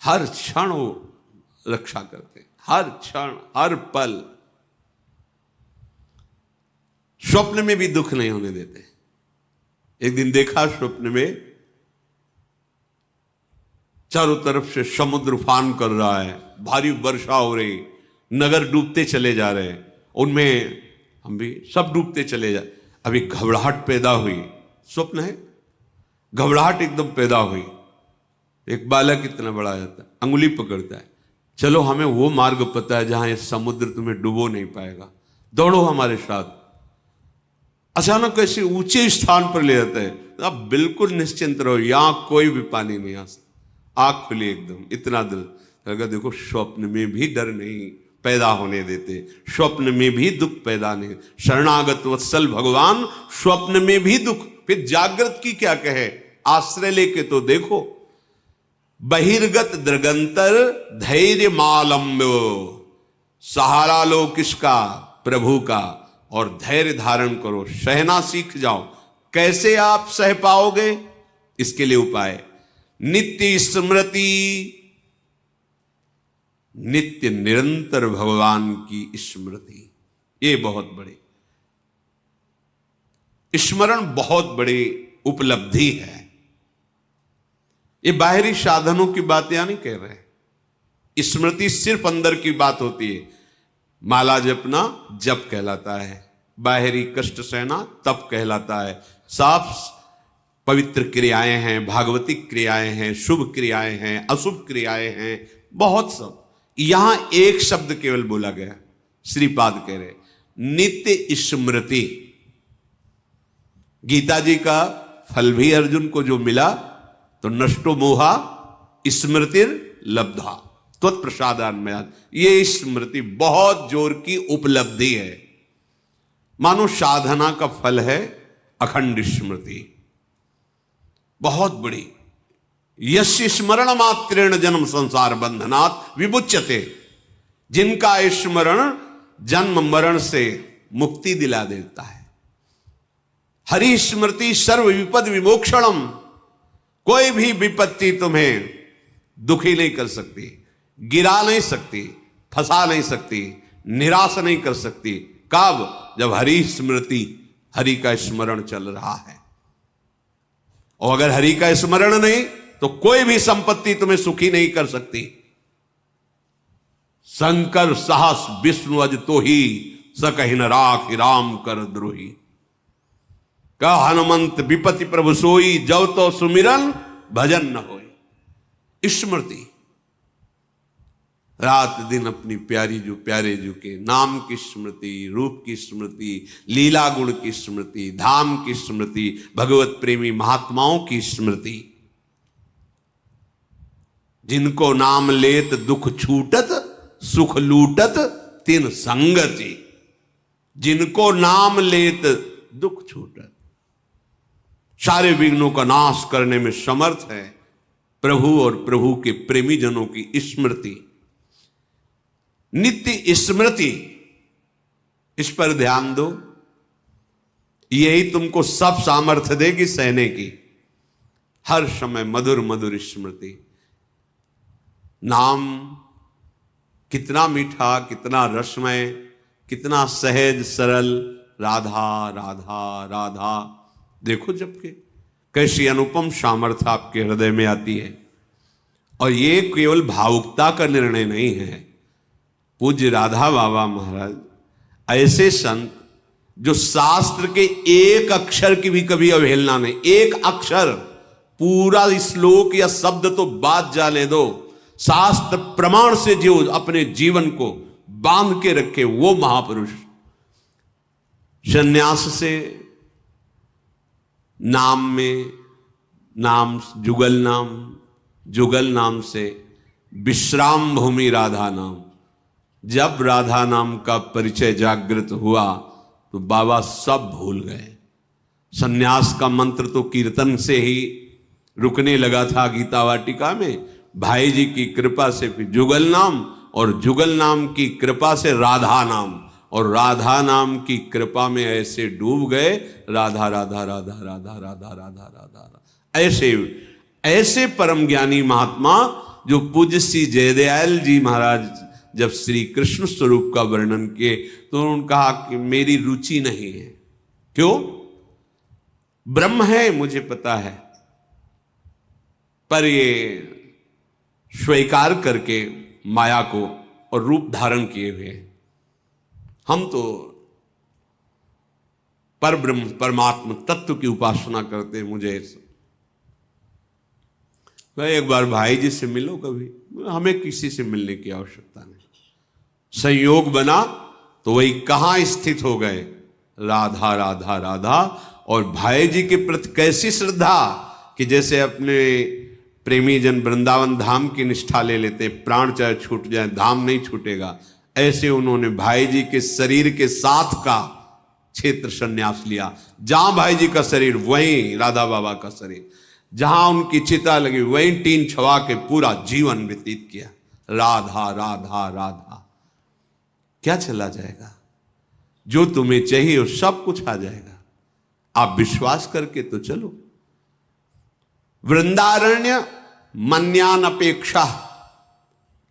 हर क्षण वो रक्षा करते, हर क्षण, हर पल। स्वप्न में भी दुख नहीं होने देते। एक दिन देखा स्वप्न में, चारों तरफ से समुद्र उफान कर रहा है, भारी वर्षा हो रही, नगर डूबते चले जा रहे हैं, उनमें हम भी सब डूबते चले जा। अभी घबराहट पैदा हुई, स्वप्न है, घबराहट एकदम पैदा हुई। एक बालक इतना बड़ा जाता है, अंगुली पकड़ता है, चलो हमें वो मार्ग पता है जहां ये समुद्र तुम्हें डुबो नहीं पाएगा, दौड़ो हमारे साथ। अचानक ऐसे ऊंचे स्थान पर ले जाता है, आप बिल्कुल निश्चिंत रहो, यहां कोई भी पानी नहीं आ सकता। आंख खुली एकदम, इतना दिल अगर देखो, स्वप्न में भी डर नहीं पैदा होने देते, स्वप्न में भी दुख पैदा नहीं। शरणागत वत्सल भगवान स्वप्न में भी दुख, फिर जागृत की क्या कहे, आश्रय लेके तो देखो। बहिर्गत दृगंतर धैर्य मालंब, सहारा लो किसका, प्रभु का, और धैर्य धारण करो, सहना सीख जाओ। कैसे आप सह पाओगे, इसके लिए उपाय नित्य स्मृति, नित्य निरंतर भगवान की स्मृति। ये बहुत बड़े स्मरण, बहुत बड़ी उपलब्धि है। ये बाहरी साधनों की बात यहां नहीं कह रहे, स्मृति सिर्फ अंदर की बात होती है। माला जपना जप कहलाता है, बाहरी कष्ट सहना तप कहलाता है। साफ पवित्र क्रियाएं हैं, भागवतिक क्रियाएं हैं, शुभ क्रियाएं हैं, अशुभ क्रियाएं हैं, बहुत सब। यहां एक शब्द केवल बोला गया, श्रीपाद कह रहे नित्य स्मृति। गीता जी का फल भी अर्जुन को जो मिला, तो नष्टो मोहा स्मृतिर लब्धा त्वत्प्रसादान्मयात्, ये स्मृति बहुत जोर की उपलब्धि है। मानो साधना का फल है अखंड स्मृति, बहुत बड़ी। यस्य स्मरण मात्रेण जन्म संसार बंधनात् विमुच्यते, जिनका स्मरण जन्म मरण से मुक्ति दिला देता है। हरि स्मृति सर्व विपद विमोक्षणम, कोई भी विपत्ति तुम्हें दुखी नहीं कर सकती, गिरा नहीं सकती, फंसा नहीं सकती, निराश नहीं कर सकती। कब, जब हरि स्मृति, हरि का स्मरण चल रहा है। और अगर हरि का स्मरण नहीं, तो कोई भी संपत्ति तुम्हें सुखी नहीं कर सकती। शंकर सहस विष्णु अज तो ही, सकहिन राख राम कर द्रोही। का हनुमंत विपति प्रभु सोई, जब तो सुमिरन भजन न होए। स्मृति रात दिन अपनी प्यारी जो प्यारे जो के नाम की स्मृति, रूप की स्मृति, लीला गुण की स्मृति, धाम की स्मृति, भगवत प्रेमी महात्माओं की स्मृति। जिनको नाम लेत दुख छूटत, सुख लूटत तिन संगति। जिनको नाम लेत दुख छूटत, सारे विघ्नों का नाश करने में समर्थ है प्रभु और प्रभु के प्रेमी जनों की स्मृति। नित्य स्मृति, इस पर ध्यान दो, यही तुमको सब सामर्थ्य देगी सहने की। हर समय मधुर मधुर स्मृति। नाम कितना मीठा, कितना रसमय, कितना सहज सरल, राधा राधा राधा। देखो जबकि कैसी अनुपम सामर्थ्य आपके हृदय में आती है। और ये केवल भावुकता का निर्णय नहीं है। पूज्य राधा बाबा महाराज ऐसे संत जो शास्त्र के एक अक्षर की भी कभी अवहेलना नहीं, एक अक्षर, पूरा श्लोक या शब्द तो बात जाने दो, शास्त्र प्रमाण से जो अपने जीवन को बांध के रखे, वो महापुरुष। संन्यास से नाम में, नाम जुगल नाम से विश्राम भूमि राधा नाम। जब राधा नाम का परिचय जागृत हुआ तो बाबा सब भूल गए। संन्यास का मंत्र तो कीर्तन से ही रुकने लगा था गीता वाटिका में। भाई जी की कृपा से फिर जुगल नाम, और जुगल नाम की कृपा से राधा नाम, और राधा नाम की कृपा में ऐसे डूब गए, राधा राधा राधा राधा राधा राधा राधा राधा। ऐसे ऐसे परम ज्ञानी महात्मा जो पूज्य श्री जयदयाल जी महाराज जब श्री कृष्ण स्वरूप का वर्णन किए तो उन्होंने कहा कि मेरी रुचि नहीं है। क्यों? ब्रह्म है मुझे पता है, पर ये स्वीकार करके माया को और रूप धारण किए हुए हम तो पर ब्रह्म परमात्मा तत्व की उपासना करते हैं। मुझे एक बार भाई जी से मिलो कभी, हमें किसी से मिलने की आवश्यकता नहीं। संयोग बना तो वही कहां स्थित हो गए, राधा राधा राधा। और भाई जी के प्रति कैसी श्रद्धा कि जैसे अपने प्रेमी जन वृंदावन धाम की निष्ठा ले लेते, प्राण चाहे छूट जाए धाम नहीं छूटेगा, ऐसे उन्होंने भाई जी के शरीर के साथ का क्षेत्र संन्यास लिया। जहां भाई जी का शरीर वहीं राधा बाबा का शरीर, जहां उनकी चिता लगी वहीं टीन छवा के पूरा जीवन व्यतीत किया। राधा राधा राधा। क्या चला जाएगा? जो तुम्हें चाहिए वो सब कुछ आ जाएगा। आप विश्वास करके तो चलो। वृंदारण्य मन्यान अपेक्षा,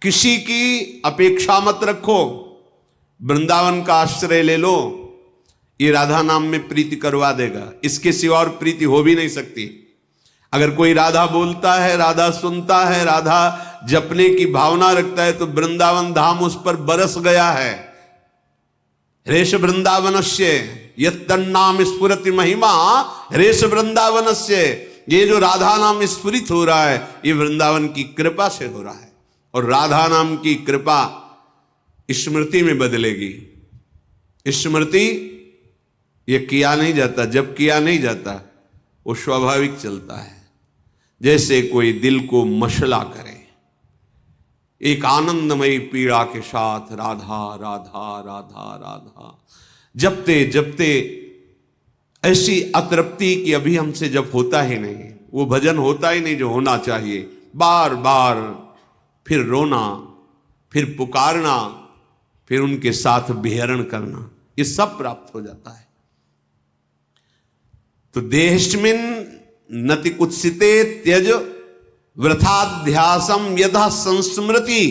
किसी की अपेक्षा मत रखो। वृंदावन का आश्रय ले लो, ये राधा नाम में प्रीति करवा देगा। इसके सिवा और प्रीति हो भी नहीं सकती। अगर कोई राधा बोलता है, राधा सुनता है, राधा जपने की भावना रखता है तो वृंदावन धाम उस पर बरस गया है। रेश वृंदावनस्य यत्तन्नाम स्फुरति महिमा रेश वृंदावनस्य। ये जो राधा नाम स्फुरित हो रहा है ये वृंदावन की कृपा से हो रहा है। और राधा नाम की कृपा स्मृति में बदलेगी। स्मृति ये किया नहीं जाता, जब किया नहीं जाता वो स्वाभाविक चलता है। जैसे कोई दिल को मशला करे, एक आनंदमयी पीड़ा के साथ राधा राधा राधा राधा जपते जपते ऐसी अतृप्ति की अभी हमसे जब होता ही नहीं, वो भजन होता ही नहीं जो होना चाहिए। बार बार फिर रोना, फिर पुकारना, फिर उनके साथ विहरण करना, ये सब प्राप्त हो जाता है। तो देहस्मिन् नति कुत्सिते त्यज वृथाध्यासम यथा संस्मृति।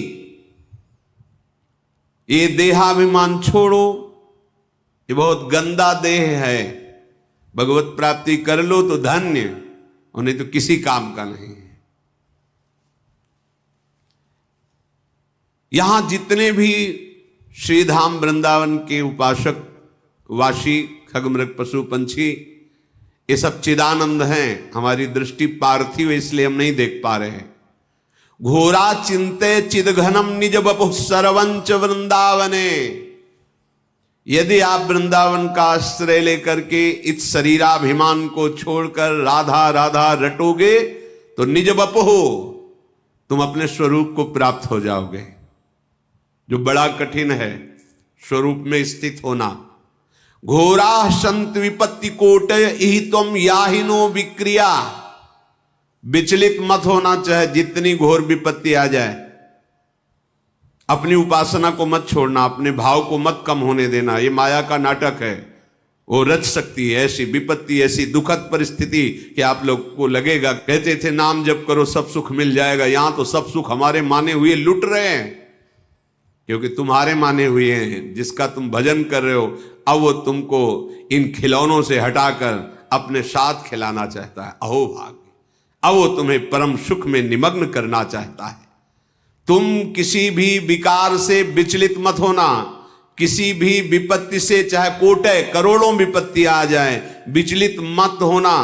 ये देहाभिमान छोड़ो, ये बहुत गंदा देह है। भगवत प्राप्ति कर लो तो धन्य, उन्हें तो किसी काम का नहीं है। यहां जितने भी श्रीधाम वृंदावन के उपासक वासी खगमृग पशु पंछी, ये सब चिदानंद हैं। हमारी दृष्टि पार्थिव है इसलिए हम नहीं देख पा रहे हैं। घोरा चिंते चिदघनम निज बपु सर्वंच वृंदावने। यदि आप वृंदावन का आश्रय लेकर के इस शरीराभिमान को छोड़कर राधा राधा रटोगे तो निज बपु तुम अपने स्वरूप को प्राप्त हो जाओगे, जो बड़ा कठिन है स्वरूप में स्थित होना। घोरा संत विपत्ति कोट ही तुम याहिनो विक्रिया। विचलित मत होना, चाहे जितनी घोर विपत्ति आ जाए। अपनी उपासना को मत छोड़ना, अपने भाव को मत कम होने देना। ये माया का नाटक है, वो रच सकती है ऐसी विपत्ति, ऐसी दुखद परिस्थिति कि आप लोग को लगेगा, कहते थे नाम जप करो सब सुख मिल जाएगा। यहां तो सब सुख हमारे माने हुए लुट रहे हैं, क्योंकि तुम्हारे माने हुए हैं। जिसका तुम भजन कर रहे हो अब वो तुमको इन खिलौनों से हटाकर अपने साथ खिलाना चाहता है। अहो भाग्य! अब वो तुम्हें परम सुख में निमग्न करना चाहता है। तुम किसी भी विकार से विचलित मत होना। किसी भी विपत्ति से, चाहे कोटे करोड़ों विपत्ति आ जाए, विचलित मत होना।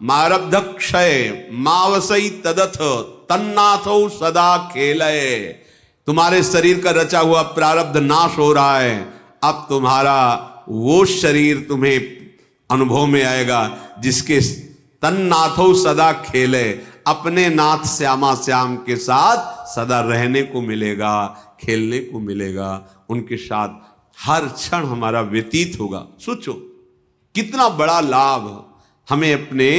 मारब्ध क्षय मावसई तदथ तन्नाथो सदा खेलय। तुम्हारे शरीर का रचा हुआ प्रारब्ध नाश हो रहा है। अब तुम्हारा वो शरीर तुम्हें अनुभव में आएगा जिसके तन्नाथो सदा खेले। अपने नाथ श्यामा श्याम के साथ सदा रहने को मिलेगा, खेलने को मिलेगा। उनके साथ हर क्षण हमारा व्यतीत होगा। सोचो कितना बड़ा लाभ हमें अपने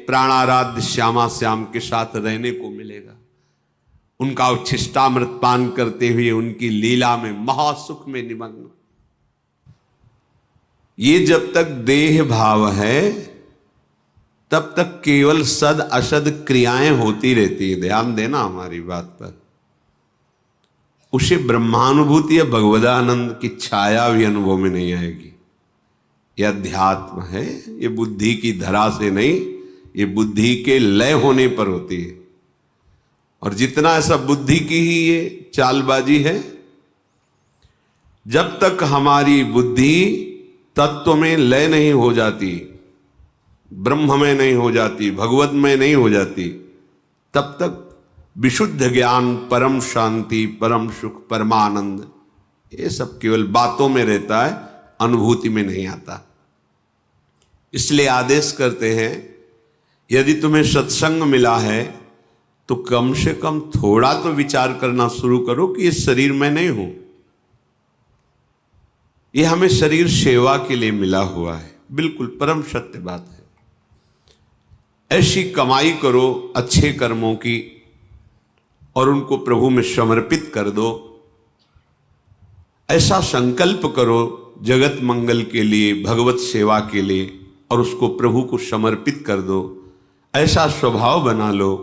प्राणाराध्य श्यामा श्याम के साथ रहने को मिलेगा। उनका उच्छिष्टामृत पान करते हुए उनकी लीला में महासुख में निमग्न। ये जब तक देह भाव है तब तक केवल सद असद क्रियाएं होती रहती है। ध्यान देना हमारी बात पर। उसे ब्रह्मानुभूति या भगवदानंद की छाया भी अनुभव में नहीं आएगी। यह अध्यात्म है, ये बुद्धि की धरा से नहीं, ये बुद्धि के लय होने पर होती है। और जितना ऐसा बुद्धि की ही ये चालबाजी है, जब तक हमारी बुद्धि तत्व में लय नहीं हो जाती, ब्रह्म में नहीं हो जाती, भगवत में नहीं हो जाती, तब तक विशुद्ध ज्ञान, परम शांति, परम सुख, परमानंद, ये सब केवल बातों में रहता है, अनुभूति में नहीं आता। इसलिए आदेश करते हैं, यदि तुम्हें सत्संग मिला है तो कम से कम थोड़ा तो विचार करना शुरू करो कि ये शरीर में नहीं हूं, ये हमें शरीर सेवा के लिए मिला हुआ है। बिल्कुल परम सत्य बात है। ऐसी कमाई करो अच्छे कर्मों की और उनको प्रभु में समर्पित कर दो। ऐसा संकल्प करो जगत मंगल के लिए, भगवत सेवा के लिए, और उसको प्रभु को समर्पित कर दो। ऐसा स्वभाव बना लो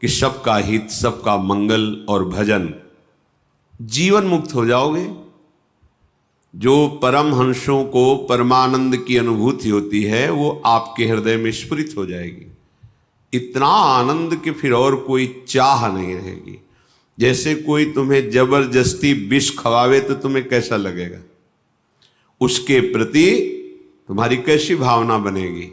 कि सबका हित, सबका मंगल और भजन, जीवन मुक्त हो जाओगे। जो परमहंसों को परमानंद की अनुभूति होती है वो आपके हृदय में स्फुरित हो जाएगी। इतना आनंद कि फिर और कोई चाह नहीं रहेगी। जैसे कोई तुम्हें जबरदस्ती विष खवावे तो तुम्हें कैसा लगेगा, उसके प्रति तुम्हारी कैसी भावना बनेगी।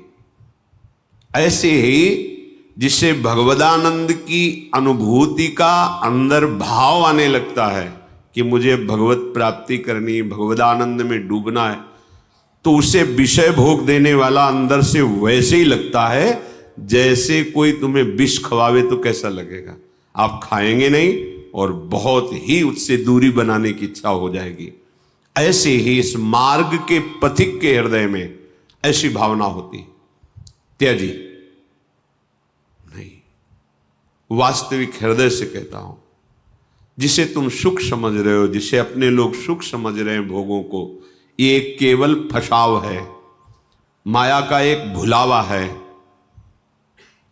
ऐसे ही जिसे भगवदानंद की अनुभूति का अंदर भाव आने लगता है कि मुझे भगवत प्राप्ति करनी, भगवदानंद में डूबना है, तो उसे विषय भोग देने वाला अंदर से वैसे ही लगता है जैसे कोई तुम्हें विष खवावे तो कैसा लगेगा। आप खाएंगे नहीं और बहुत ही उससे दूरी बनाने की इच्छा हो जाएगी। ऐसे ही इस मार्ग के पथिक के हृदय में ऐसी भावना होती। त्याजी नहीं, वास्तविक हृदय से कहता हूं, जिसे तुम सुख समझ रहे हो, जिसे अपने लोग सुख समझ रहे हैं भोगों को, ये केवल फसाव है, माया का एक भुलावा है,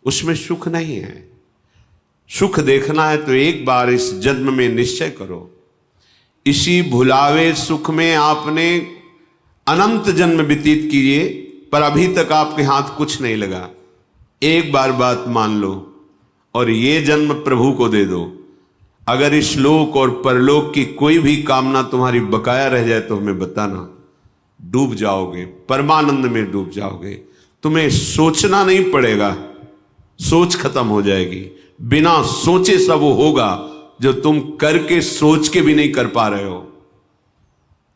उसमें सुख नहीं है। सुख देखना है तो एक बार इस जन्म में निश्चय करो। इसी भुलावे सुख में आपने अनंत जन्म व्यतीत किए, पर अभी तक आपके हाथ कुछ नहीं लगा। एक बार बात मान लो और ये जन्म प्रभु को दे दो। अगर इस लोक और परलोक की कोई भी कामना तुम्हारी बकाया रह जाए तो हमें बताना, डूब जाओगे, परमानंद में डूब जाओगे। तुम्हें सोचना नहीं पड़ेगा, सोच खत्म हो जाएगी। बिना सोचे सब होगा जो तुम करके सोच के भी नहीं कर पा रहे हो।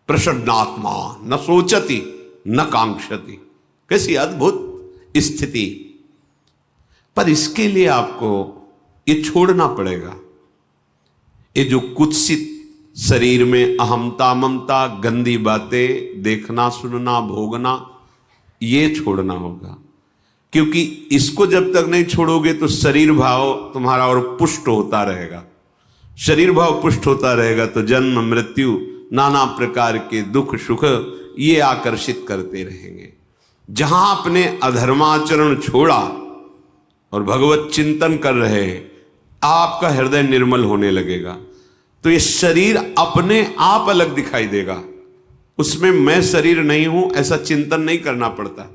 प्रसन्नात्मा न सोचती न कांक्षति, कैसी अद्भुत स्थिति। पर इसके लिए आपको ये छोड़ना पड़ेगा। ये जो कुत्सित शरीर में अहमता, ममता, गंदी बातें देखना, सुनना, भोगना, ये छोड़ना होगा। क्योंकि इसको जब तक नहीं छोड़ोगे तो शरीर भाव तुम्हारा और पुष्ट होता रहेगा। शरीर भाव पुष्ट होता रहेगा तो जन्म, मृत्यु, नाना प्रकार के दुख सुख ये आकर्षित करते रहेंगे। जहां आपने अधर्माचरण छोड़ा और भगवत चिंतन कर रहे, आपका हृदय निर्मल होने लगेगा। तो ये शरीर अपने आप अलग दिखाई देगा। उसमें मैं शरीर नहीं हूं ऐसा चिंतन नहीं करना पड़ता,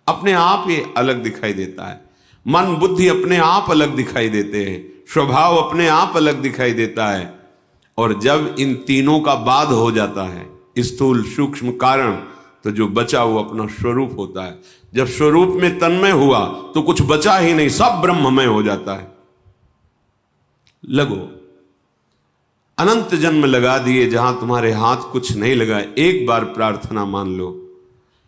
अपने आप ये अलग दिखाई देता है। मन बुद्धि अपने आप अलग दिखाई देते हैं, स्वभाव अपने आप अलग दिखाई देता है। और जब इन तीनों का बाध हो जाता है, स्थूल सूक्ष्म कारण, तो जो बचा वो अपना स्वरूप होता है। जब स्वरूप में तन्मय हुआ तो कुछ बचा ही नहीं, सब ब्रह्ममय हो जाता है। लगो, अनंत जन्म लगा दिए जहां तुम्हारे हाथ कुछ नहीं लगा। एक बार प्रार्थना मान लो,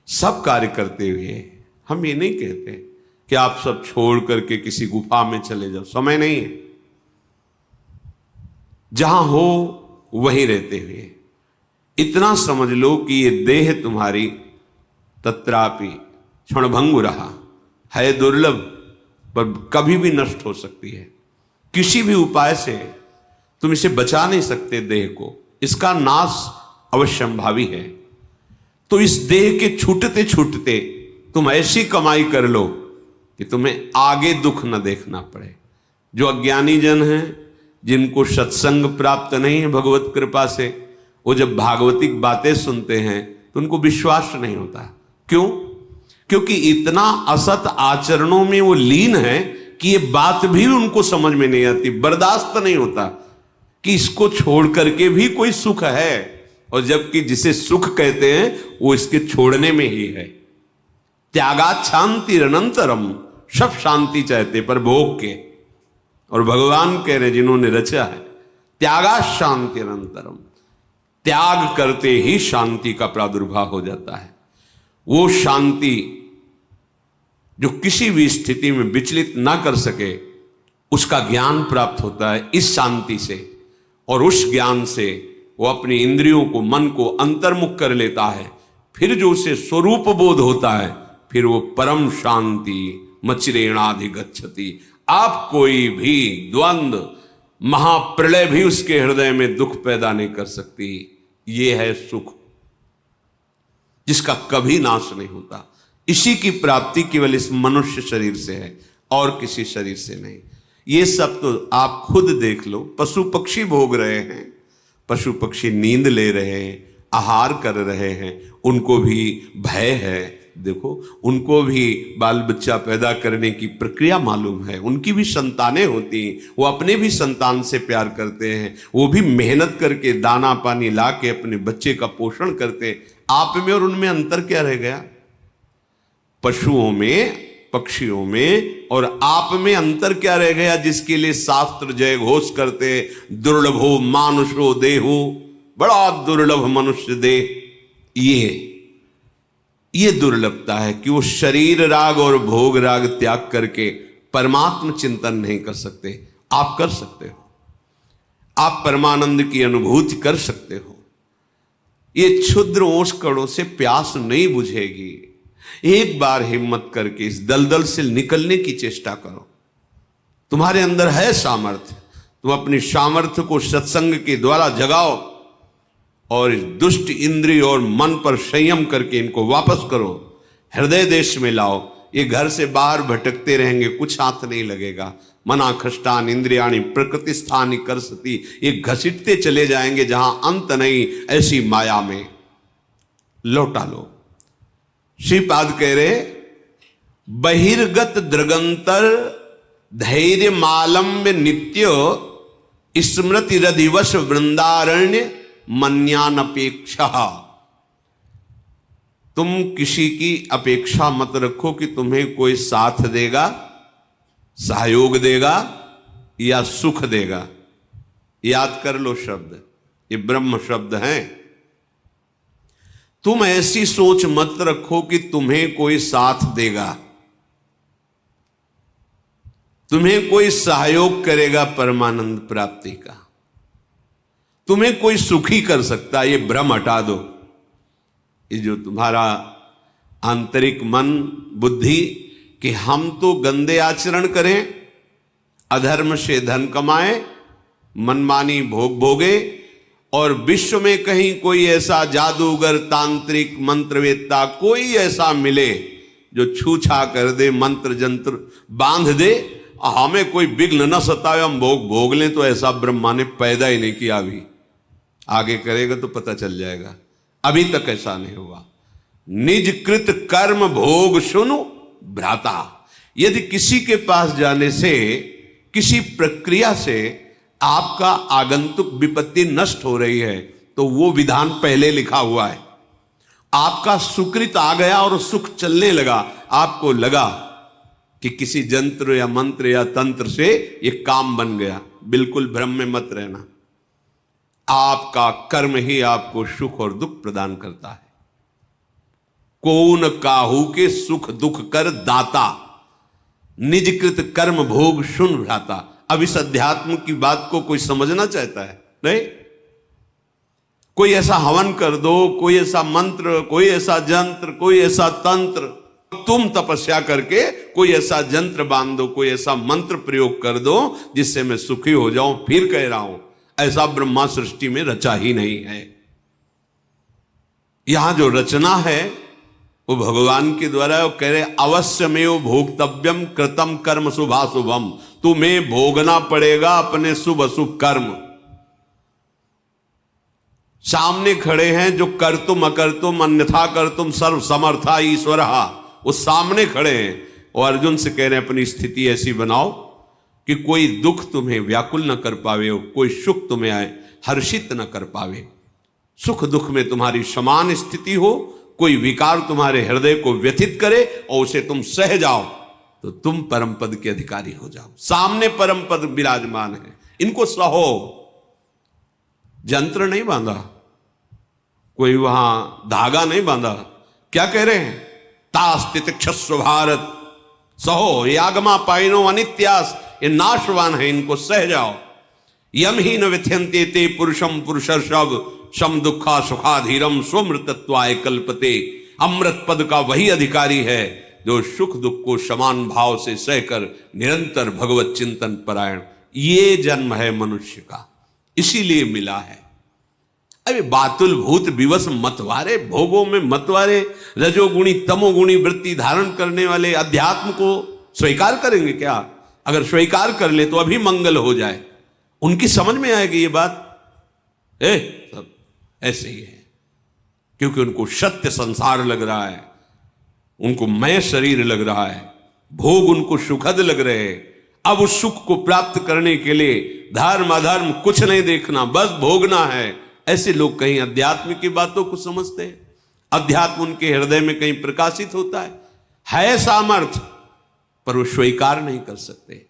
सब कार्य करते हुए। हम ये नहीं कहते कि आप सब छोड़ करके किसी गुफा में चले जाओ, समय नहीं है। जहां हो वहीं रहते हुए इतना समझ लो कि ये देह तुम्हारी तत्रापि क्षणभंगु रहा है, दुर्लभ, पर कभी भी नष्ट हो सकती है। किसी भी उपाय से तुम इसे बचा नहीं सकते देह को, इसका नाश अवश्यंभावी है। तो इस देह के छूटते छूटते तुम ऐसी कमाई कर लो कि तुम्हें आगे दुख न देखना पड़े। जो अज्ञानी जन हैं, जिनको सत्संग प्राप्त नहीं है भगवत कृपा से, वो जब भागवतिक बातें सुनते हैं तो उनको विश्वास नहीं होता। क्यों? क्योंकि इतना असत आचरणों में वो लीन है कि ये बात भी उनको समझ में नहीं आती, बर्दाश्त नहीं होता कि इसको छोड़ करके भी कोई सुख है, और जबकि जिसे सुख कहते हैं वो इसके छोड़ने में ही है। त्यागात शांति अनंतरम, सब शांति चाहते पर भोग के, और भगवान कह रहे जिन्होंने रचा है त्यागात शांति अनंतरम, त्याग करते ही शांति का प्रादुर्भाव हो जाता है। वो शांति जो किसी भी स्थिति में विचलित ना कर सके, उसका ज्ञान प्राप्त होता है इस शांति से, और उस ज्ञान से वो अपनी इंद्रियों को, मन को अंतर्मुख कर लेता है। फिर जो उसे स्वरूप बोध होता है, फिर वो परम शांति मचिरेणाधिगच्छति। आप कोई भी द्वंद्व, महाप्रलय भी उसके हृदय में दुख पैदा नहीं कर सकती। ये है सुख जिसका कभी नाश नहीं होता। इसी की प्राप्ति केवल इस मनुष्य शरीर से है और किसी शरीर से नहीं। ये सब तो आप खुद देख लो, पशु पक्षी भोग रहे हैं, पशु पक्षी नींद ले रहे हैं, आहार कर रहे हैं, उनको भी भय है। देखो, उनको भी बाल बच्चा पैदा करने की प्रक्रिया मालूम है, उनकी भी संतानें होती, वो अपने भी संतान से प्यार करते हैं, वो भी मेहनत करके दाना पानी ला के अपने बच्चे का पोषण करते। आप में और उनमें अंतर क्या रह गया? पशुओं में, पक्षियों में और आप में अंतर क्या रह गया, जिसके लिए शास्त्र जय घोष करते, दुर्लभो मानुषो देहो, बड़ा दुर्लभ मनुष्य देह। ये दुर्लभता है कि वो शरीर राग और भोग राग त्याग करके परमात्म चिंतन नहीं कर सकते। आप कर सकते हो, आप परमानंद की अनुभूति कर सकते हो। ये क्षुद्र ओस कणों से प्यास नहीं बुझेगी। एक बार हिम्मत करके इस दलदल से निकलने की चेष्टा करो। तुम्हारे अंदर है सामर्थ्य, तुम अपनी सामर्थ्य को सत्संग के द्वारा जगाओ और इस दुष्ट इंद्रिय और मन पर संयम करके इनको वापस करो, हृदय देश में लाओ। ये घर से बाहर भटकते रहेंगे, कुछ हाथ नहीं लगेगा। मना खष्टान इंद्रियाणी प्रकृति स्थानी कर सती, ये घसीटते चले जाएंगे जहां अंत नहीं, ऐसी माया में लौटा लो। श्रीपाद कह रहे, बहिर्गत दृगंतर धैर्य मालम्य नित्य स्मृति रधिवश वृंदारण्य मन्यान अपेक्षा। तुम किसी की अपेक्षा मत रखो कि तुम्हें कोई साथ देगा, सहयोग देगा या सुख देगा। याद कर लो शब्द, ये ब्रह्म शब्द हैं। तुम ऐसी सोच मत रखो कि तुम्हें कोई साथ देगा, तुम्हें कोई सहयोग करेगा परमानंद प्राप्ति का, तुम्हें कोई सुखी कर सकता है। ये भ्रम हटा दो। ये जो तुम्हारा आंतरिक मन बुद्धि कि हम तो गंदे आचरण करें, अधर्म से धन कमाएं, मनमानी भोग भोगे, और विश्व में कहीं कोई ऐसा जादूगर, तांत्रिक, मंत्रवेत्ता कोई ऐसा मिले जो छूछा कर दे, मंत्र जंत्र बांध दे, हमें कोई विघ्न न सतावे, हम भोग लें, तो ऐसा ब्रह्मा ने पैदा ही नहीं किया। अभी आगे करेगा तो पता चल जाएगा। अभी तक ऐसा नहीं हुआ। निज कृत कर्म भोग सुनु भ्राता। यदि किसी के पास जाने से, किसी प्रक्रिया से आपका आगंतुक विपत्ति नष्ट हो रही है, तो वो विधान पहले लिखा हुआ है। आपका सुकृत आ गया और सुख चलने लगा, आपको लगा कि किसी जंत्र या मंत्र या तंत्र से ये काम बन गया, बिल्कुल भ्रम में मत रहना। आपका कर्म ही आपको सुख और दुख प्रदान करता है। कौन काहू के सुख दुख कर दाता, निजकृत कर्म भोग सुन भ्राता। अब इस अध्यात्म की बात को कोई समझना चाहता है? नहीं। कोई ऐसा हवन कर दो, कोई ऐसा मंत्र, कोई ऐसा जंत्र, कोई ऐसा तंत्र, तुम तपस्या करके कोई ऐसा जंत्र बांध दो, कोई ऐसा मंत्र प्रयोग कर दो जिससे मैं सुखी हो जाऊं। फिर कह रहा हूं, ऐसा ब्रह्मा सृष्टि में रचा ही नहीं है। यहां जो रचना है वो भगवान के द्वारा वो कह रहे अवश्यमेव भोक्तव्यम कृतम कर्म शुभाशुभम, तुम्हें भोगना पड़ेगा अपने शुभ अशुभ कर्म। सामने खड़े हैं जो कर तुम अकर तुम अन्यथा कर तुम सर्व समर्था ईश्वर, वो सामने खड़े हैं और अर्जुन से कह रहे हैं अपनी स्थिति ऐसी बनाओ कि कोई दुख तुम्हें व्याकुल न कर पावे, कोई सुख तुम्हें आए हर्षित न कर पावे। सुख दुख में तुम्हारी समान स्थिति हो, कोई विकार तुम्हारे हृदय को व्यथित करे और उसे तुम सह जाओ तो तुम परम पद के अधिकारी हो जाओ। सामने परम पद विराजमान है, इनको सहो। जंत्र नहीं बांधा, कोई वहां धागा नहीं बांधा। क्या कह रहे हैं? तास्तित क्षस्व भारत सहो, ये आगमा पाइनो अनित्यास, ये नाशवान है, इनको सह जाओ। यम ही न व्यथ्यंते ते पुरुषम पुरुषर्षभ सम दुखा सुखाधीरम स्वमृतत्वाय कल्पते। अमृत पद का वही अधिकारी है जो सुख दुख को समान भाव से सहकर निरंतर भगवत चिंतन परायण। ये जन्म है मनुष्य का, इसीलिए मिला है। अरे बातुल भूत विवश मतवारे, भोगों में मतवारे, रजोगुणी तमोगुणी वृत्ति धारण करने वाले अध्यात्म को स्वीकार करेंगे क्या? अगर स्वीकार कर ले तो अभी मंगल हो जाए। उनकी समझ में आएगी ये बात, सब ऐसे ही है, क्योंकि उनको सत्य संसार लग रहा है, उनको मैं शरीर लग रहा है, भोग उनको सुखद लग रहे हैं। अब उस सुख को प्राप्त करने के लिए धर्म अधर्म कुछ नहीं देखना, बस भोगना है। ऐसे लोग कहीं अध्यात्म की बातों को समझते हैं, अध्यात्म उनके हृदय में कहीं प्रकाशित होता है सामर्थ्य, पर वो स्वीकार नहीं कर सकते।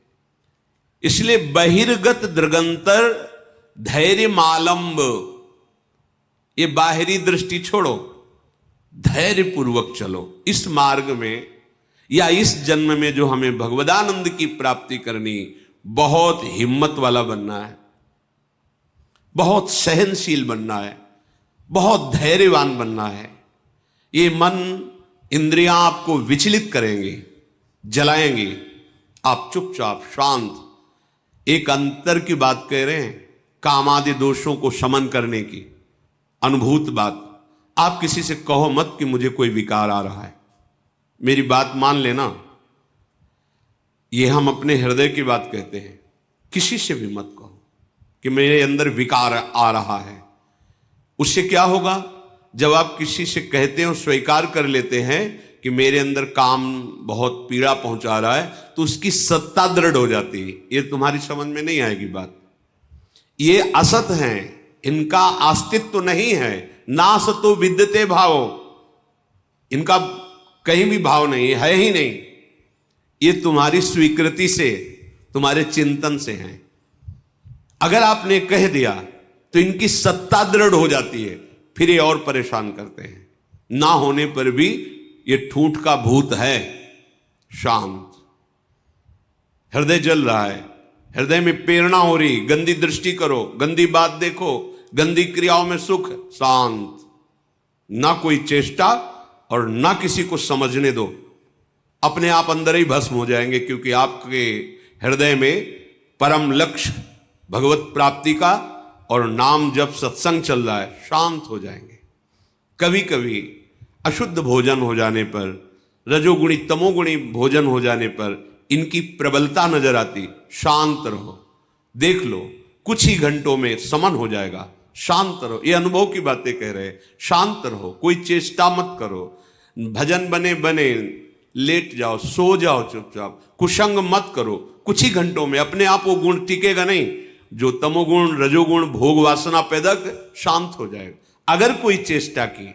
इसलिए बहिर्गत दृगंतर धैर्य मालंब, ये बाहरी दृष्टि छोड़ो, धैर्य पूर्वक चलो। इस मार्ग में या इस जन्म में जो हमें भगवदानंद की प्राप्ति करनी, बहुत हिम्मत वाला बनना है, बहुत सहनशील बनना है, बहुत धैर्यवान बनना है। ये मन इंद्रियां आपको विचलित करेंगे, जलाएंगे, आप चुपचाप शांत। एक अंतर की बात कह रहे हैं, कामादि दोषों को शमन करने की अनुभूत बात। आप किसी से कहो मत कि मुझे कोई विकार आ रहा है, मेरी बात मान लेना। ये हम अपने हृदय की बात कहते हैं, किसी से भी मत कहो कि मेरे अंदर विकार आ रहा है। उससे क्या होगा? जब आप किसी से कहते हो, स्वीकार कर लेते हैं कि मेरे अंदर काम बहुत पीड़ा पहुंचा रहा है, तो उसकी सत्ता दृढ़ हो जाती है। ये तुम्हारी समझ में नहीं आएगी बात। ये असत हैं, इनका अस्तित्व तो नहीं है। नासतो विद्यते भाव, इनका कहीं भी भाव नहीं है ही नहीं। ये तुम्हारी स्वीकृति से, तुम्हारे चिंतन से है। अगर आपने कह दिया तो इनकी सत्ता दृढ़ हो जाती है, फिर ये और परेशान करते हैं। ना होने पर भी ये ठूठ का भूत है, शांत। हृदय जल रहा है, हृदय में प्रेरणा हो रही, गंदी दृष्टि करो, गंदी बात देखो, गंदी क्रियाओं में सुख, शांत। ना कोई चेष्टा और ना किसी को समझने दो, अपने आप अंदर ही भस्म हो जाएंगे। क्योंकि आपके हृदय में परम लक्ष्य भगवत प्राप्ति का और नाम जब सत्संग चल रहा है, शांत हो जाएंगे। कभी कभी अशुद्ध भोजन हो जाने पर, रजोगुणी तमोगुणी भोजन हो जाने पर इनकी प्रबलता नजर आती। शांत रहो, देख लो, कुछ ही घंटों में समन हो जाएगा। शांत रहो, ये अनुभव की बातें कह रहे हैं। शांत रहो, कोई चेष्टा मत करो। भजन बने बने लेट जाओ, सो जाओ चुपचाप, कुसंग मत करो। कुछ ही घंटों में अपने आप वो गुण टिकेगा नहीं जो तमोगुण रजोगुण भोग वासना पैदा कर, शांत हो जाएगा। अगर कोई चेष्टा की,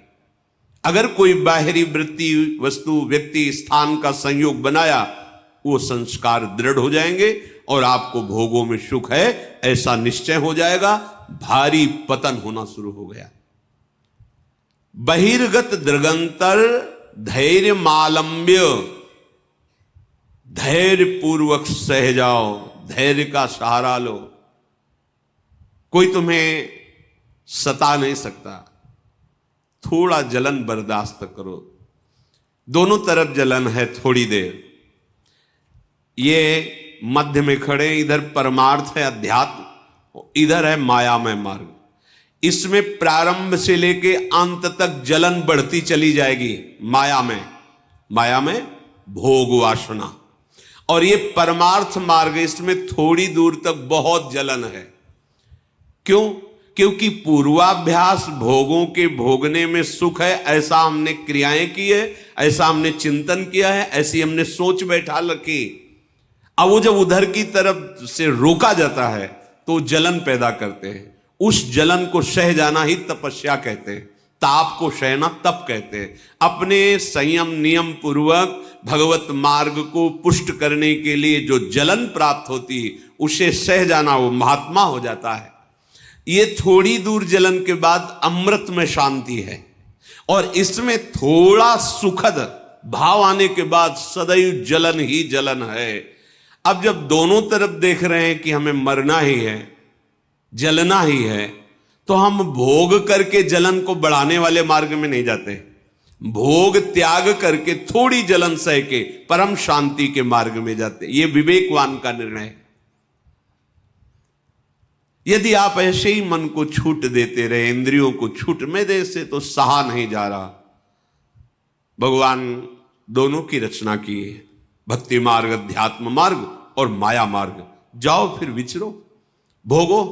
अगर कोई बाहरी वृत्ति वस्तु व्यक्ति स्थान का संयोग बनाया, वो संस्कार दृढ़ हो जाएंगे और आपको भोगों में सुख है ऐसा निश्चय हो जाएगा। भारी पतन होना शुरू हो गया। बहिर्गत दृगंतर धैर्य मालंब्य, धैर्य पूर्वक सह जाओ, धैर्य का सहारा लो। कोई तुम्हें सता नहीं सकता, थोड़ा जलन बर्दाश्त करो। दोनों तरफ जलन है, थोड़ी देर। ये मध्य में खड़े, इधर परमार्थ है अध्यात्म, इधर है मायामय मार्ग। इसमें प्रारंभ से लेके अंत तक जलन बढ़ती चली जाएगी माया में भोग वासना। और ये परमार्थ मार्ग, इसमें थोड़ी दूर तक बहुत जलन है। क्यों? क्योंकि पूर्वाभ्यास भोगों के भोगने में सुख है, ऐसा हमने क्रियाएं की है, ऐसा हमने चिंतन किया है, ऐसी हमने सोच बैठा रखी। अब वो जब उधर की तरफ से रोका जाता है तो जलन पैदा करते हैं। उस जलन को सह जाना ही तपस्या कहते हैं, ताप को सहना तप कहते हैं। अपने संयम नियम पूर्वक भगवत मार्ग को पुष्ट करने के लिए जो जलन प्राप्त होती है उसे सह जाना, वो महात्मा हो जाता है। ये थोड़ी दूर जलन के बाद अमृत में शांति है, और इसमें थोड़ा सुखद भाव आने के बाद सदैव जलन ही जलन है। अब जब दोनों तरफ देख रहे हैं कि हमें मरना ही है, जलना ही है, तो हम भोग करके जलन को बढ़ाने वाले मार्ग में नहीं जाते। भोग त्याग करके थोड़ी जलन सह के परम शांति के मार्ग में जाते। ये विवेकवान का निर्णय है। यदि आप ऐसे ही मन को छूट देते रहे, इंद्रियों को छूट में दे से तो सहा नहीं जा रहा। भगवान दोनों की रचना की है, भक्ति मार्ग, अध्यात्म मार्ग और माया मार्ग। जाओ फिर विचरो, भोगो,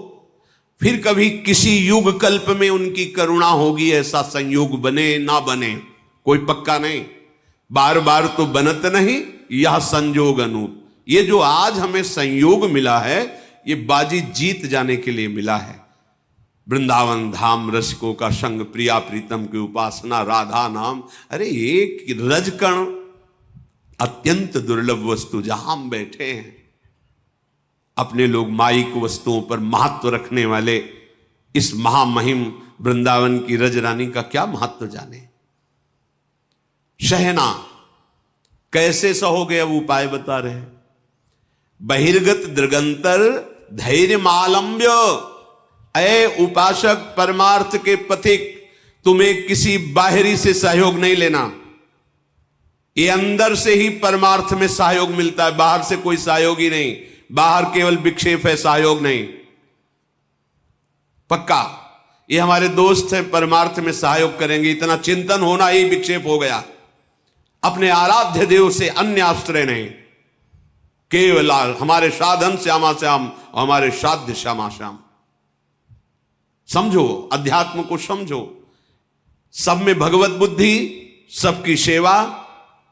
फिर कभी किसी युग कल्प में उनकी करुणा होगी, ऐसा संयोग बने ना बने कोई पक्का नहीं। बार बार तो बनत नहीं, यह संयोग अनूप। ये जो आज हमें संयोग मिला है, ये बाजी जीत जाने के लिए मिला है। वृंदावन धाम रसिकों का संग, प्रिया प्रीतम की उपासना, राधा नाम। अरे एक रजकण अत्यंत दुर्लभ वस्तु, जहां हम बैठे हैं, अपने लोग माइक वस्तुओं पर महत्व रखने वाले इस महामहिम वृंदावन की रज रानी का क्या महत्व जाने। सहना कैसे सहोगे, अब उपाय बता रहे हैं। बहिर्गत दृगंतर धैर्य मालंब्य। ऐ उपासक, परमार्थ के पथिक, तुम्हें किसी बाहरी से सहयोग नहीं लेना। ये अंदर से ही परमार्थ में सहयोग मिलता है, बाहर से कोई सहयोग ही नहीं। बाहर केवल विक्षेप है, सहयोग नहीं। पक्का ये हमारे दोस्त हैं, परमार्थ में सहयोग करेंगे, इतना चिंतन होना ही विक्षेप हो गया। अपने आराध्य देव से अन्य आश्रय नहीं, केवल हमारे साधन श्यामा श्याम, हमारे साध्य श्यामा श्याम। समझो, अध्यात्म को समझो। सब में भगवत बुद्धि, सबकी सेवा,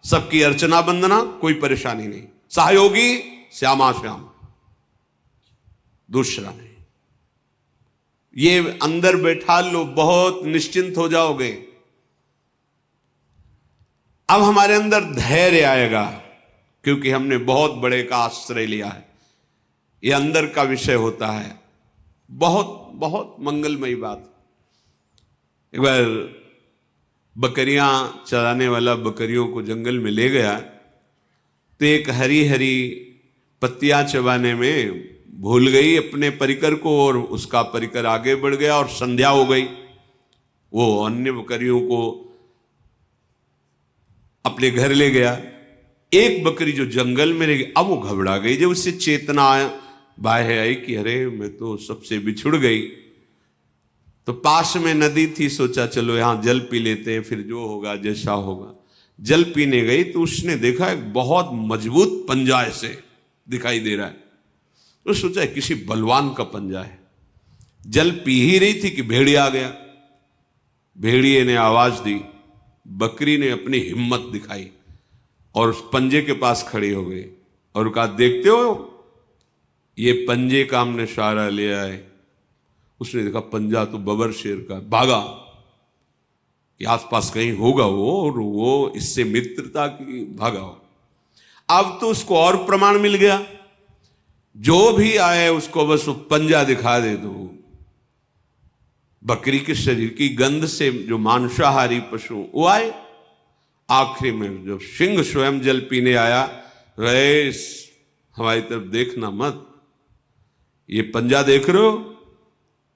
सबकी अर्चना वंदना, कोई परेशानी नहीं। सहयोगी श्यामा श्याम, दूसरा नहीं। ये अंदर बैठा लो, बहुत निश्चिंत हो जाओगे। अब हमारे अंदर धैर्य आएगा, क्योंकि हमने बहुत बड़े का आश्रय लिया है। यह अंदर का विषय होता है। बहुत बहुत मंगलमयी बात। एक बार बकरियां चराने वाला बकरियों को जंगल में ले गया, तो एक हरी हरी पत्तियां चबाने में भूल गई अपने परिकर को, और उसका परिकर आगे बढ़ गया और संध्या हो गई। वो अन्य बकरियों को अपने घर ले गया। एक बकरी जो जंगल में रह गई, अब वो घबरा गई। जब उससे चेतना बाहर आई कि अरे मैं तो सबसे बिछुड़ गई, तो पास में नदी थी, सोचा चलो यहां जल पी लेते हैं, फिर जो होगा जैसा होगा। जल पीने गई तो उसने देखा एक बहुत मजबूत पंजा ऐसे दिखाई दे रहा है। तो सोचा किसी बलवान का पंजा है। जल पी ही रही थी कि भेड़िया आ गया। भेड़िए ने आवाज दी, बकरी ने अपनी हिम्मत दिखाई और उस पंजे के पास खड़ी हो गई और कहा, देखते हो ये पंजे का हमने सहारा लिया है। उसने देखा पंजा तो बबर शेर का। भागा कि आसपास कहीं होगा वो, और वो इससे मित्रता की, भागा। अब तो उसको और प्रमाण मिल गया, जो भी आए उसको बस वो पंजा दिखा दे दो। बकरी के शरीर की गंध से जो मांसाहारी पशु वो आए। आखिरी में जो सिंह स्वयं जल पीने आया, रे हमारी तरफ देखना मत, ये पंजा देख रहे हो,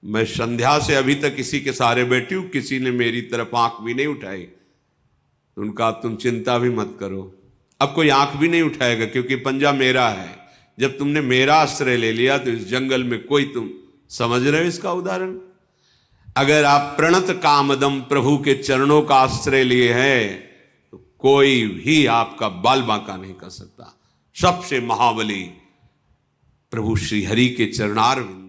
मैं संध्या से अभी तक इसी के सहारे बैठी हूं, किसी ने मेरी तरफ आंख भी नहीं उठाई। उनका तुम चिंता भी मत करो, अब कोई आंख भी नहीं उठाएगा, क्योंकि पंजा मेरा है। जब तुमने मेरा आश्रय ले लिया तो इस जंगल में कोई, तुम समझ रहे हो इसका उदाहरण। अगर आप प्रणत कामदम प्रभु के चरणों का आश्रय लिए हैं तो कोई भी आपका बाल बांका नहीं कर सकता। सबसे महाबली प्रभु श्री हरि के चरणारविंद।